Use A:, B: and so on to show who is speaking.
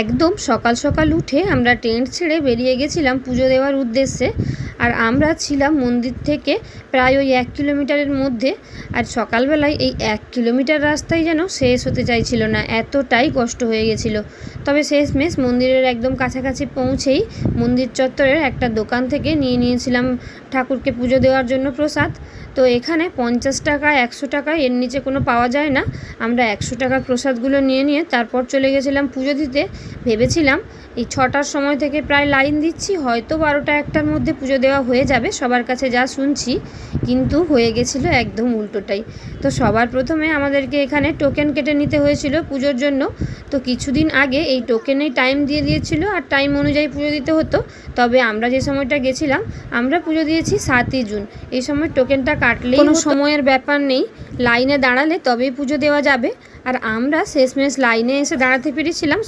A: একদম সকাল সকাল উঠে আমরা টেন্ট ছেড়ে বেরিয়ে গেছিলাম পুজো দেওয়ার উদ্দেশ্যে। আর আমরা ছিলাম মন্দির থেকে প্রায় ওই 1 কিলোমিটারের মধ্যে। আর সকালবেলায় এই 1 কিলোমিটার রাস্তায় যেন শেষ হতে চাইছিল না, এতটাই কষ্ট হয়ে গেছিল। তবে শেষমেশ মন্দিরের একদম কাছাকাছি পৌঁছেই মন্দির চত্বরের একটা দোকান থেকে নিয়েছিলাম ঠাকুরকে পুজো দেওয়ার জন্য প্রসাদ। তো এখানে 50 টাকা 100 টাকা এর নিচে কোনো পাওয়া যায় না। আমরা 100 টাকার প্রসাদগুলো নিয়ে তারপর চলে গেছিলাম পুজো দিতে। ভেবেছিলাম এই 6টার সময় থেকে প্রায় লাইন দিচ্ছি, হয়তো 12টা 1টার মধ্যে পুজো দেওয়া হয়ে যাবে, সবার কাছে যা শুনছি। কিন্তু হয়ে গেছিলো একদম উল্টোটাই। তো সবার প্রথমে আমাদেরকে এখানে টোকেন কেটে নিতে হয়েছিল পুজোর জন্য। তো কিছুদিন আগে এই টোকেনেই টাইম দিয়ে দিয়েছিল আর টাইম অনুযায়ী পুজো দিতে হতো। তবে আমরা যে সময়টা গেছিলাম আমরা পুজো দিয়েছি 7ই জুন। এই সময় টোকেনটা কাটলেই কোনো সময়ের ব্যাপার নেই, লাইনে দাঁড়ালে তবেই পুজো দেওয়া যাবে। আর আমরা শেষমেশ লাইনে এসে দাঁড়াতে পেরেছিলাম